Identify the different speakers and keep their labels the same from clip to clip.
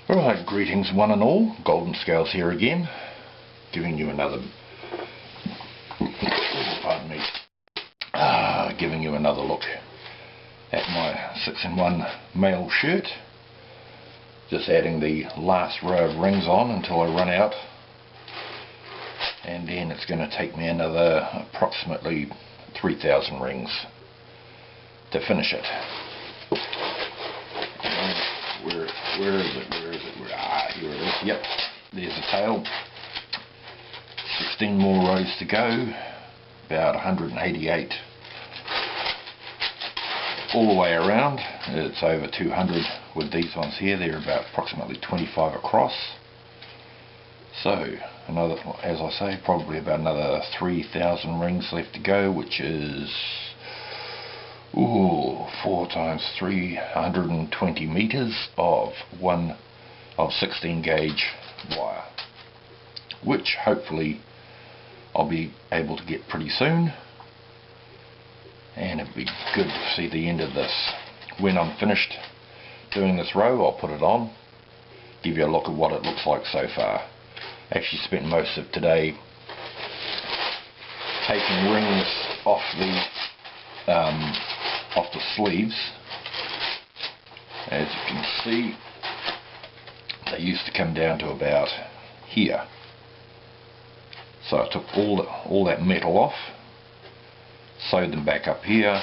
Speaker 1: Alright, greetings one and all, Golden Scales here again, giving you another, pardon me, giving you another look at my 6-in-1 Maille shirt. Just adding the last row of rings on until I run out, and then it's going to take me another approximately 3,000 rings to finish it. Where is it? Here it is. Yep, there's the tail. 16 more rows to go, about 188 all the way around. It's over 200 with these ones here. They're about approximately 25 across. So another, as I say, probably about another 3,000 rings left to go, which is 4 times 320 meters of 16 gauge wire, which hopefully I'll be able to get pretty soon, and it'll be good to see the end of this. When I'm finished doing this row, I'll put it on, give you a look at what it looks like so far. Actually spent most of today taking rings off the sleeves. As you can see, they used to come down to about here. So I took all that metal off, sewed them back up here.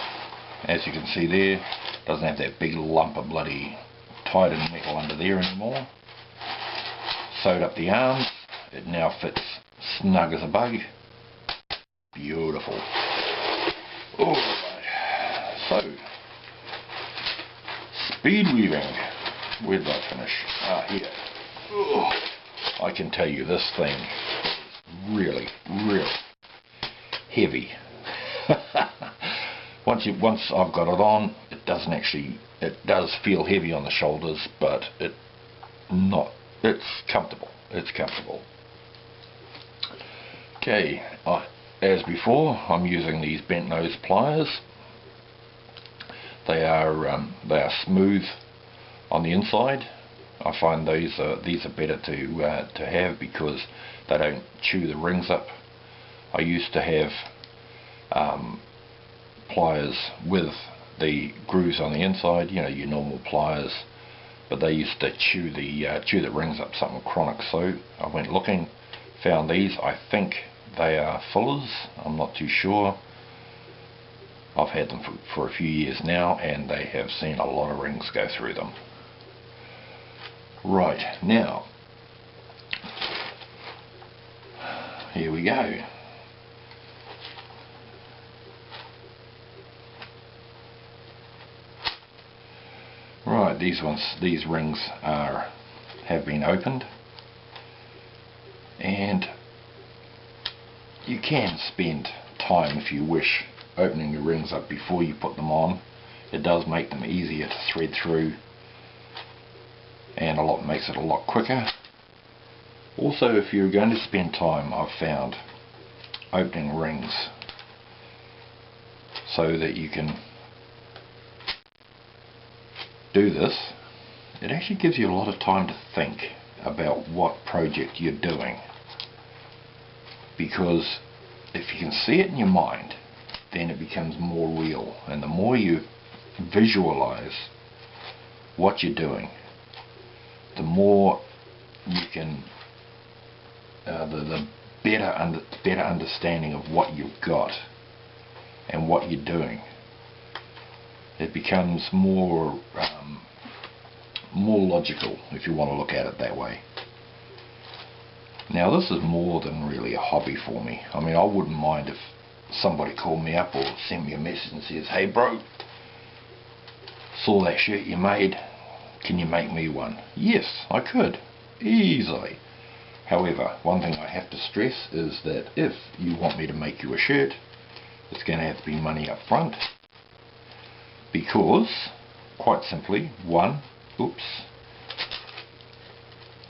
Speaker 1: As you can see there, doesn't have that big lump of bloody tightened metal under there anymore. Sewed up the arms. It now fits snug as a bug. Beautiful. Alright, so speed weaving. Where did I finish? Here. I can tell you this thing is really heavy. Once I've got it on, it does feel heavy on the shoulders, but it's comfortable. It's comfortable. Okay, as before, I'm using these bent nose pliers. They are smooth on the inside. I find these are better to have because they don't chew the rings up. I used to have pliers with the grooves on the inside, you know, your normal pliers, but they used to chew the rings up, something chronic. So I went looking, found these. I think they are Fullers, I'm not too sure. I've had them for a few years now, and they have seen a lot of rings go through them. Right, now here we go. Right, these rings have been opened, and you can spend time, if you wish, opening the rings up before you put them on. It does make them easier to thread through, and makes it a lot quicker. Also, if you're going to spend time, I've found, opening rings so that you can do this, it actually gives you a lot of time to think about what project you're doing, because if you can see it in your mind, then it becomes more real, and the more you visualize what you're doing, the more you can the better understanding of what you've got and what you're doing. It becomes more logical, if you want to look at it that way. Now, this is more than really a hobby for me. I mean, I wouldn't mind if somebody called me up or sent me a message and says, "Hey bro, saw that shirt you made, can you make me one?" Yes, I could, easily. However, one thing I have to stress is that if you want me to make you a shirt, it's going to have to be money up front, because, quite simply,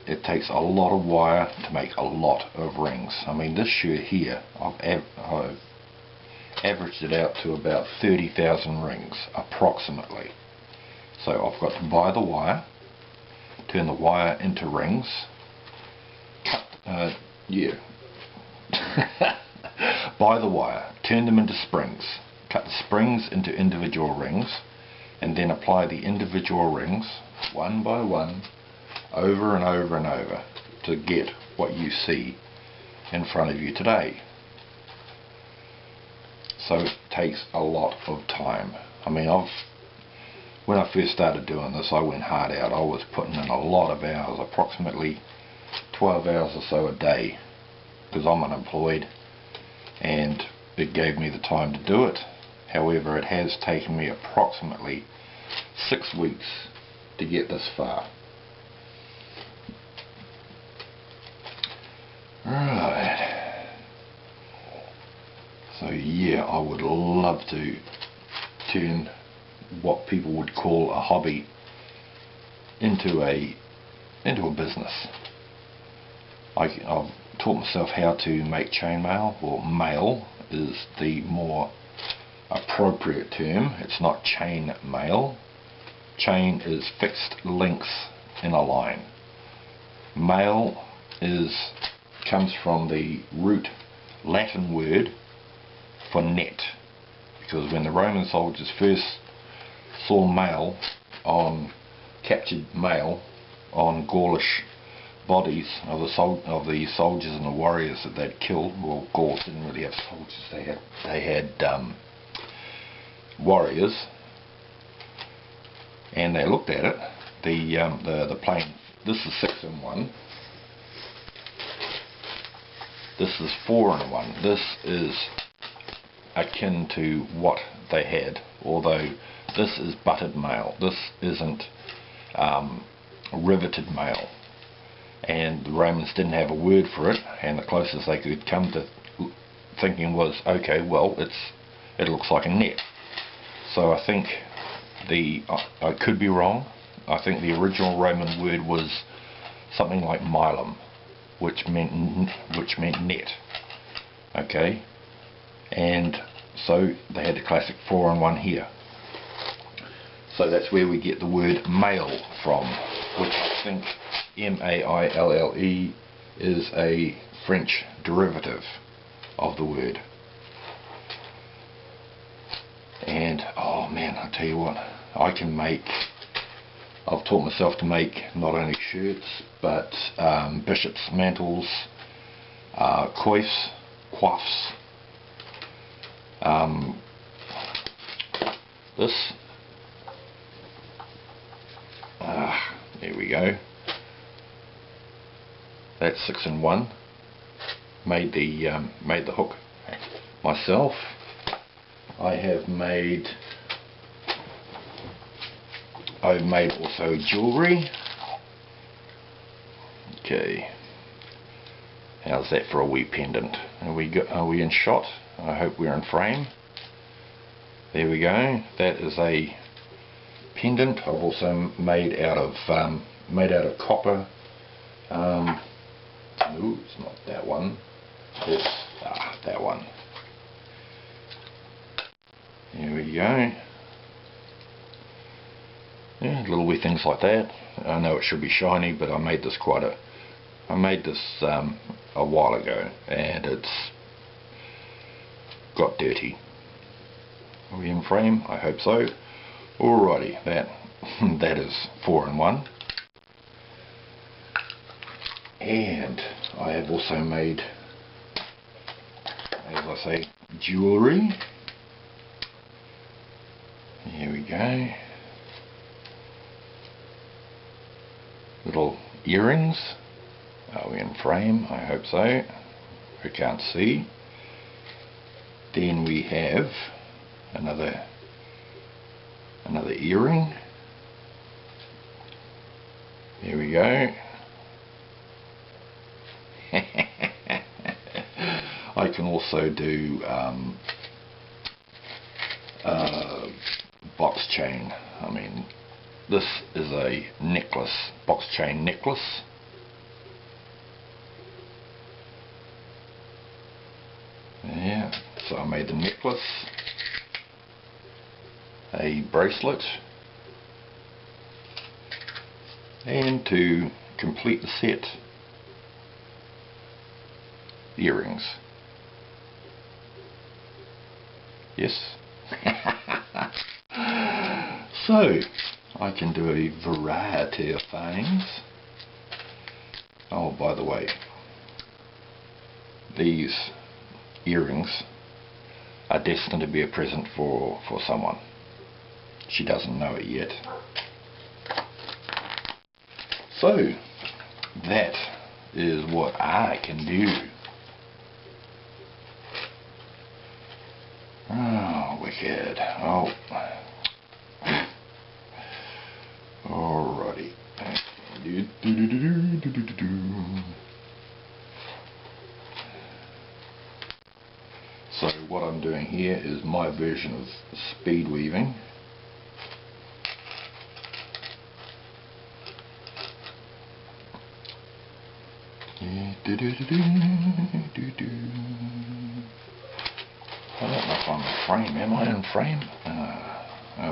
Speaker 1: it takes a lot of wire to make a lot of rings. I mean, this shirt here, I've averaged it out to about 30,000 rings, approximately. So I've got to buy the wire, turn the wire into rings, buy the wire, turn them into springs, cut the springs into individual rings, and then apply the individual rings one by one over and over and over to get what you see in front of you today. So it takes a lot of time. I mean, when I first started doing this, I went hard out. I was putting in a lot of hours, approximately 12 hours or so a day, because I'm unemployed, and it gave me the time to do it. However, it has taken me approximately 6 weeks to get this far. Right. So yeah, I would love to turn what people would call a hobby into a business. I've taught myself how to make chainmail, or mail is the more appropriate term. It's not chain mail. Chain is fixed links in a line. Mail comes from the root Latin word for net, because when the Roman soldiers first saw captured mail on Gaulish bodies of the soldiers and the warriors that they'd killed. Well, Gauls didn't really have soldiers, they had warriors, and they looked at it. The plain, this is 6 in 1, this is 4 in 1. This is akin to what they had, although this is butted mail. This isn't riveted mail, and the Romans didn't have a word for it, and the closest they could come to thinking was, okay, well, it looks like a net. So I think I could be wrong. I think the original Roman word was something like milum, which meant net. Okay, and so they had the classic 4 in 1 here. So that's where we get the word mail from, which I think M-A-I-L-L-E is a French derivative of the word. And oh man, I tell you what, I've taught myself to make not only shirts, but bishops' mantles, coifs, there we go. That's 6 in 1. Made the hook myself. I've made also jewellery. Okay, how's that for a wee pendant? Are we in shot? I hope we're in frame. There we go. That is a pendant. I've also made out of copper. Ooh, it's not that one. It's that one. There we go. Yeah, little wee things like that. I know it should be shiny, but I made this a while ago, and it's got dirty. Are we in frame? I hope so. Alrighty, that is 4 in 1. And I have also made, as I say, jewellery. Here we go. Little earrings. Are we in frame? I hope so. I can't see. Then we have another earring. There we go. I can also do box chain. I mean, this is a necklace, box chain necklace. Yeah, so I made the necklace, a bracelet, And to complete the set, earrings. Yes. So I can do a variety of things. Oh, by the way, these earrings are destined to be a present for someone. She doesn't know it yet. So that is what I can do. Oh, wicked. Oh. Alrighty. So what I'm doing here is my version of speed weaving. I don't know if I'm in frame. Am I in frame?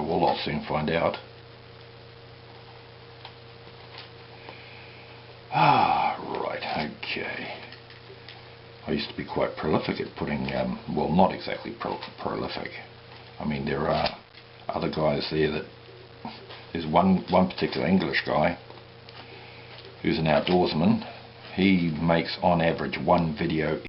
Speaker 1: Well, I'll soon find out. Right, okay. I used to be quite prolific at putting, well, not exactly prolific. I mean, there are other guys there that, there's one particular English guy who's an outdoorsman. He makes on average one video